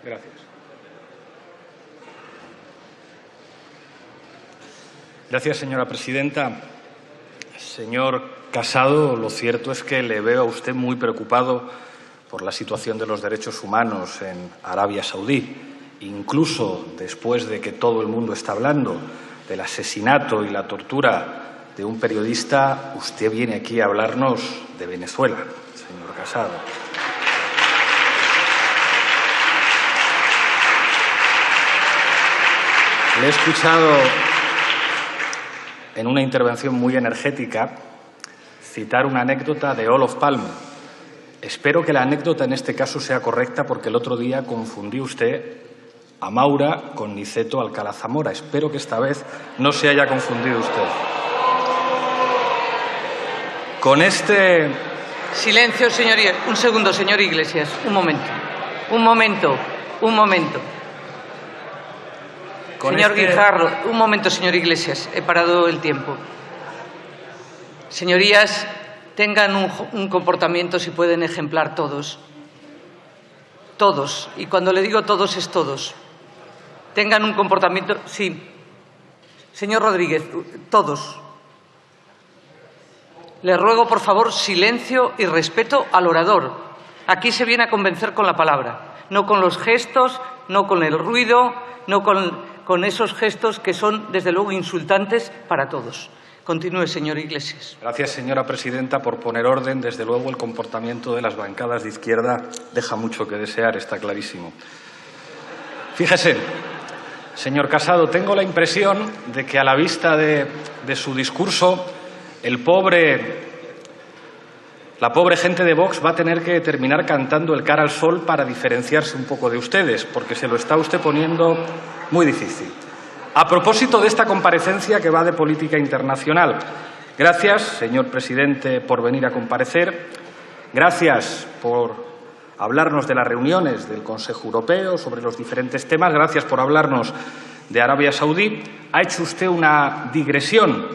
Gracias. Gracias, señora presidenta. Señor Casado, lo cierto es que le veo a usted muy preocupado por la situación de los derechos humanos en Arabia Saudí, incluso después de que todo el mundo está hablando del asesinato y la tortura de un periodista, usted viene aquí a hablarnos de Venezuela, señor Casado. Le he escuchado en una intervención muy energética citar una anécdota de Olof Palme. Espero que la anécdota en este caso sea correcta porque el otro día confundió usted a Maura con Niceto Alcalá Zamora. Espero que esta vez no se haya confundido usted. Con este... Silencio, señoría. Un segundo, señor Iglesias. Un momento. Señor Guijarro, un momento, señor Iglesias. He parado el tiempo. Señorías, tengan un comportamiento, si pueden, ejemplar todos. Todos. Y cuando le digo todos, es todos. Tengan un comportamiento... Sí. Señor Rodríguez, todos. Le ruego, por favor, silencio y respeto al orador. Aquí se viene a convencer con la palabra, no con los gestos, no con el ruido, no con esos gestos que son, desde luego, insultantes para todos. Continúe, señor Iglesias. Gracias, señora presidenta, por poner orden. Desde luego, el comportamiento de las bancadas de izquierda deja mucho que desear, está clarísimo. Fíjese, señor Casado, tengo la impresión de que a la vista de su discurso, la pobre gente de Vox va a tener que terminar cantando el cara al sol para diferenciarse un poco de ustedes, porque se lo está usted poniendo muy difícil. A propósito de esta comparecencia que va de política internacional, gracias, señor presidente, por venir a comparecer. Gracias por hablarnos de las reuniones del Consejo Europeo sobre los diferentes temas. Gracias por hablarnos de Arabia Saudí. Ha hecho usted una digresión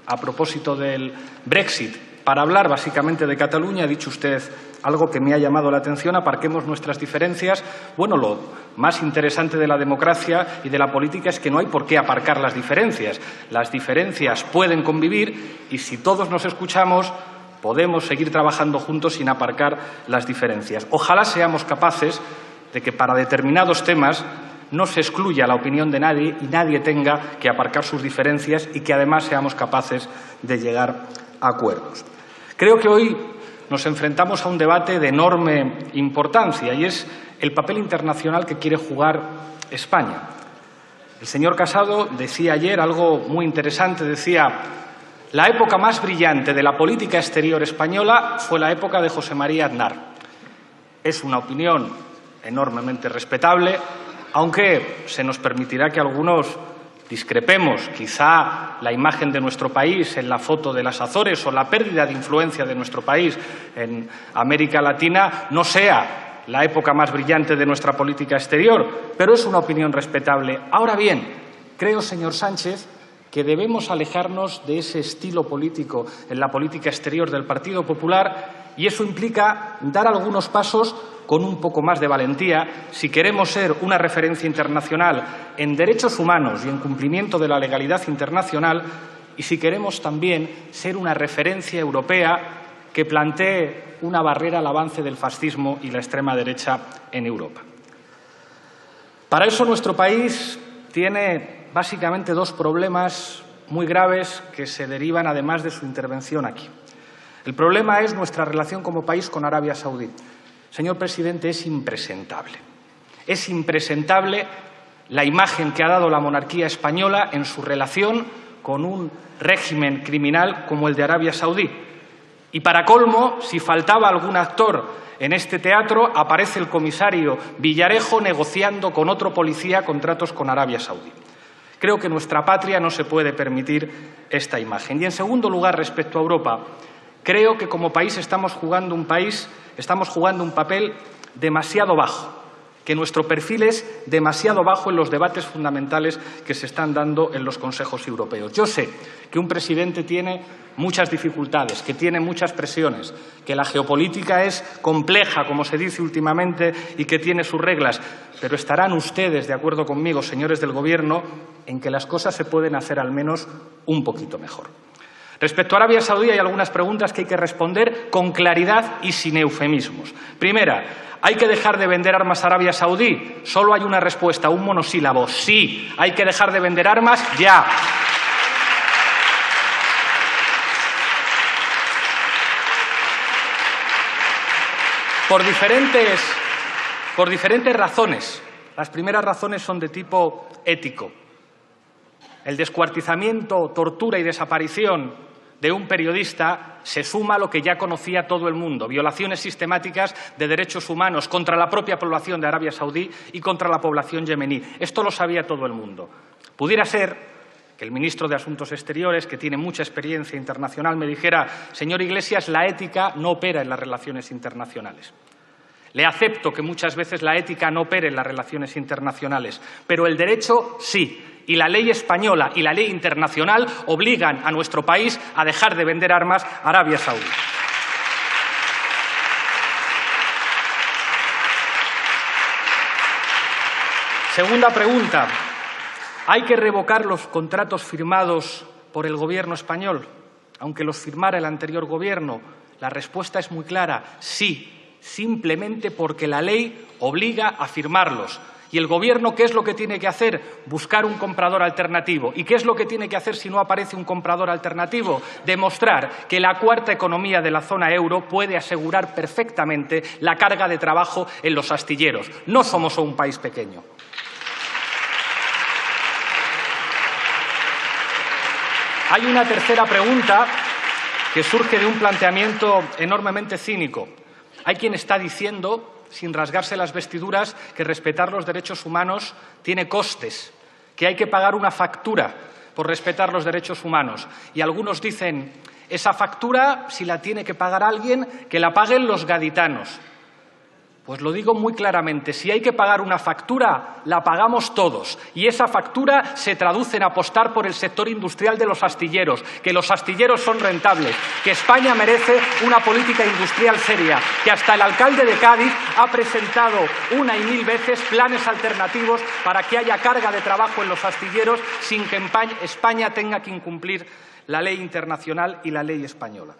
a propósito del Brexit para hablar básicamente de Cataluña. Ha dicho usted algo que me ha llamado la atención. Aparquemos nuestras diferencias. Bueno, lo más interesante de la democracia y de la política es que no hay por qué aparcar las diferencias. Las diferencias pueden convivir y si todos nos escuchamos podemos seguir trabajando juntos sin aparcar las diferencias. Ojalá seamos capaces de que para determinados temas no se excluya la opinión de nadie y nadie tenga que aparcar sus diferencias y que además seamos capaces de llegar a acuerdos. Creo que hoy nos enfrentamos a un debate de enorme importancia y es el papel internacional que quiere jugar España. El señor Casado decía ayer algo muy interesante, decía: la época más brillante de la política exterior española fue la época de José María Aznar. Es una opinión enormemente respetable, aunque se nos permitirá que algunos discrepemos. Quizá la imagen de nuestro país en la foto de las Azores o la pérdida de influencia de nuestro país en América Latina no sea la época más brillante de nuestra política exterior, pero es una opinión respetable. Ahora bien, creo, señor Sánchez, que debemos alejarnos de ese estilo político en la política exterior del Partido Popular y eso implica dar algunos pasos con un poco más de valentía si queremos ser una referencia internacional en derechos humanos y en cumplimiento de la legalidad internacional y si queremos también ser una referencia europea que plantee una barrera al avance del fascismo y la extrema derecha en Europa. Para eso nuestro país tiene básicamente dos problemas muy graves que se derivan además de su intervención aquí. El problema es nuestra relación como país con Arabia Saudí. Señor presidente, es impresentable. Es impresentable la imagen que ha dado la monarquía española en su relación con un régimen criminal como el de Arabia Saudí. Y para colmo, si faltaba algún actor en este teatro, aparece el comisario Villarejo negociando con otro policía contratos con Arabia Saudí. Creo que nuestra patria no se puede permitir esta imagen. Y en segundo lugar, respecto a Europa, creo que como país estamos jugando un papel demasiado bajo que nuestro perfil es demasiado bajo en los debates fundamentales que se están dando en los consejos europeos. Yo sé que un presidente tiene muchas dificultades, que tiene muchas presiones, que la geopolítica es compleja, como se dice últimamente, y que tiene sus reglas. Pero estarán ustedes de acuerdo conmigo, señores del Gobierno, en que las cosas se pueden hacer al menos un poquito mejor. Respecto a Arabia Saudí hay algunas preguntas que hay que responder con claridad y sin eufemismos. Primera, ¿hay que dejar de vender armas a Arabia Saudí? Solo hay una respuesta, un monosílabo. Sí, hay que dejar de vender armas ya. Por diferentes razones. Las primeras razones son de tipo ético. El descuartizamiento, tortura y desaparición de un periodista se suma a lo que ya conocía todo el mundo, violaciones sistemáticas de derechos humanos contra la propia población de Arabia Saudí y contra la población yemení. Esto lo sabía todo el mundo. Pudiera ser que el ministro de Asuntos Exteriores, que tiene mucha experiencia internacional, me dijera: señor Iglesias, la ética no opera en las relaciones internacionales. Le acepto que muchas veces la ética no opere en las relaciones internacionales, pero el derecho sí. Y la ley española y la ley internacional obligan a nuestro país a dejar de vender armas a Arabia Saudí. Segunda pregunta. ¿Hay que revocar los contratos firmados por el Gobierno español, aunque los firmara el anterior Gobierno? La respuesta es muy clara: sí, simplemente porque la ley obliga a firmarlos. ¿Y el Gobierno qué es lo que tiene que hacer? Buscar un comprador alternativo. ¿Y qué es lo que tiene que hacer si no aparece un comprador alternativo? Demostrar que la cuarta economía de la zona euro puede asegurar perfectamente la carga de trabajo en los astilleros. No somos un país pequeño. Hay una tercera pregunta que surge de un planteamiento enormemente cínico. Hay quien está diciendo, sin rasgarse las vestiduras, que respetar los derechos humanos tiene costes, que hay que pagar una factura por respetar los derechos humanos. Y algunos dicen: esa factura, si la tiene que pagar alguien, que la paguen los gaditanos. Pues lo digo muy claramente: si hay que pagar una factura, la pagamos todos. Y esa factura se traduce en apostar por el sector industrial de los astilleros, que los astilleros son rentables, que España merece una política industrial seria, que hasta el alcalde de Cádiz ha presentado una y mil veces planes alternativos para que haya carga de trabajo en los astilleros sin que España tenga que incumplir la ley internacional y la ley española.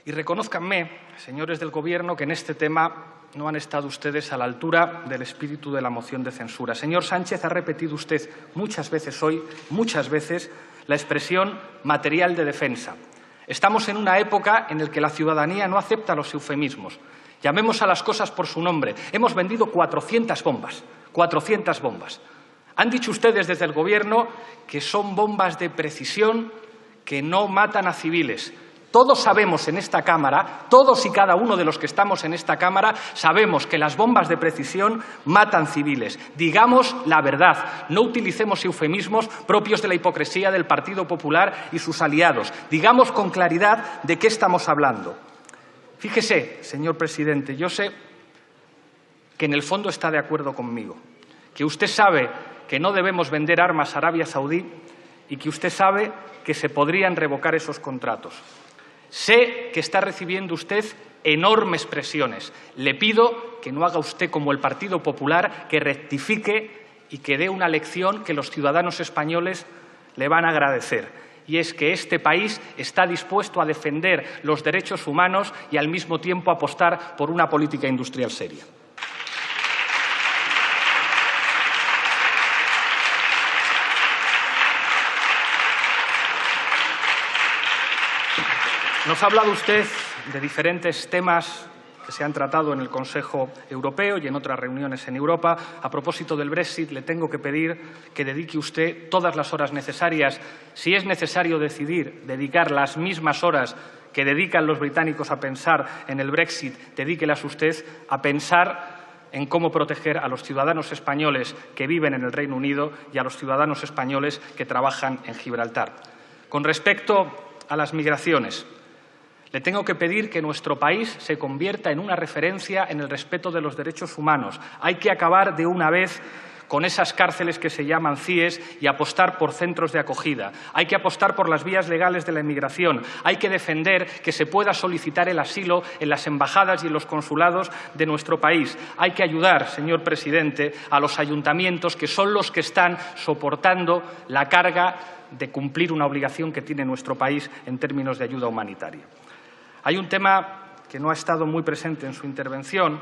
Y reconózcanme, señores del Gobierno, que en este tema no han estado ustedes a la altura del espíritu de la moción de censura. Señor Sánchez, ha repetido usted muchas veces hoy, la expresión material de defensa. Estamos en una época en la que la ciudadanía no acepta los eufemismos. Llamemos a las cosas por su nombre. Hemos vendido 400 bombas. 400 bombas. Han dicho ustedes desde el Gobierno que son bombas de precisión que no matan a civiles. Todos sabemos en esta Cámara, todos y cada uno de los que estamos en esta Cámara, sabemos que las bombas de precisión matan civiles. Digamos la verdad, no utilicemos eufemismos propios de la hipocresía del Partido Popular y sus aliados. Digamos con claridad de qué estamos hablando. Fíjese, señor presidente, yo sé que en el fondo está de acuerdo conmigo, que usted sabe que no debemos vender armas a Arabia Saudí y que usted sabe que se podrían revocar esos contratos. Sé que está recibiendo usted enormes presiones. Le pido que no haga usted como el Partido Popular, que rectifique y que dé una lección que los ciudadanos españoles le van a agradecer. Y es que este país está dispuesto a defender los derechos humanos y al mismo tiempo apostar por una política industrial seria. Nos ha hablado usted de diferentes temas que se han tratado en el Consejo Europeo y en otras reuniones en Europa. A propósito del Brexit, le tengo que pedir que dedique usted todas las horas necesarias. Si es necesario decidir dedicar las mismas horas que dedican los británicos a pensar en el Brexit, dedíquelas usted a pensar en cómo proteger a los ciudadanos españoles que viven en el Reino Unido y a los ciudadanos españoles que trabajan en Gibraltar. Con respecto a las migraciones, Le tengo que pedir que nuestro país se convierta en una referencia en el respeto de los derechos humanos. Hay que acabar de una vez con esas cárceles que se llaman CIES y apostar por centros de acogida. Hay que apostar por las vías legales de la inmigración. Hay que defender que se pueda solicitar el asilo en las embajadas y en los consulados de nuestro país. Hay que ayudar, señor presidente, a los ayuntamientos, que son los que están soportando la carga de cumplir una obligación que tiene nuestro país en términos de ayuda humanitaria. Hay un tema que no ha estado muy presente en su intervención,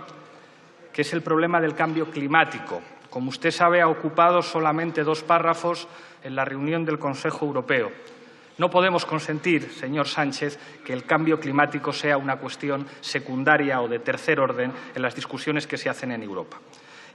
que es el problema del cambio climático. Como usted sabe, ha ocupado solamente 2 párrafos en la reunión del Consejo Europeo. No podemos consentir, señor Sánchez, que el cambio climático sea una cuestión secundaria o de tercer orden en las discusiones que se hacen en Europa.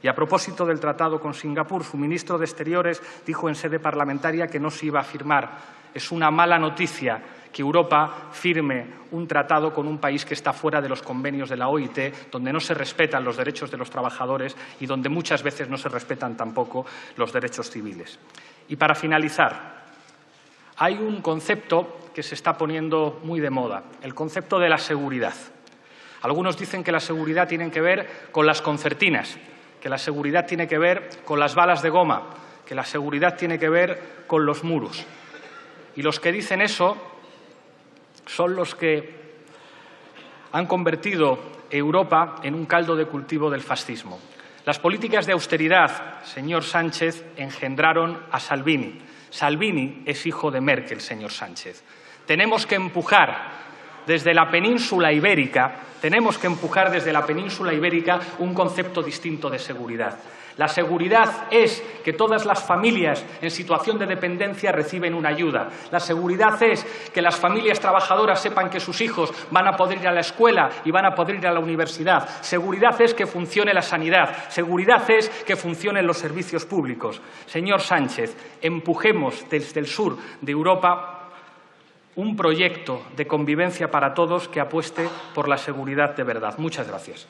Y a propósito del tratado con Singapur, su ministro de Exteriores dijo en sede parlamentaria que no se iba a firmar. Es una mala noticia que Europa firme un tratado con un país que está fuera de los convenios de la OIT, donde no se respetan los derechos de los trabajadores y donde muchas veces no se respetan tampoco los derechos civiles. Y para finalizar, hay un concepto que se está poniendo muy de moda, el concepto de la seguridad. Algunos dicen que la seguridad tiene que ver con las concertinas, que la seguridad tiene que ver con las balas de goma, que la seguridad tiene que ver con los muros. Y los que dicen eso son los que han convertido Europa en un caldo de cultivo del fascismo. Las políticas de austeridad, señor Sánchez, engendraron a Salvini. Salvini es hijo de Merkel, señor Sánchez. Tenemos que empujar desde la península ibérica, un concepto distinto de seguridad. La seguridad es que todas las familias en situación de dependencia reciben una ayuda. La seguridad es que las familias trabajadoras sepan que sus hijos van a poder ir a la escuela y van a poder ir a la universidad. Seguridad es que funcione la sanidad. Seguridad es que funcionen los servicios públicos. Señor Sánchez, empujemos desde el sur de Europa un proyecto de convivencia para todos que apueste por la seguridad de verdad. Muchas gracias.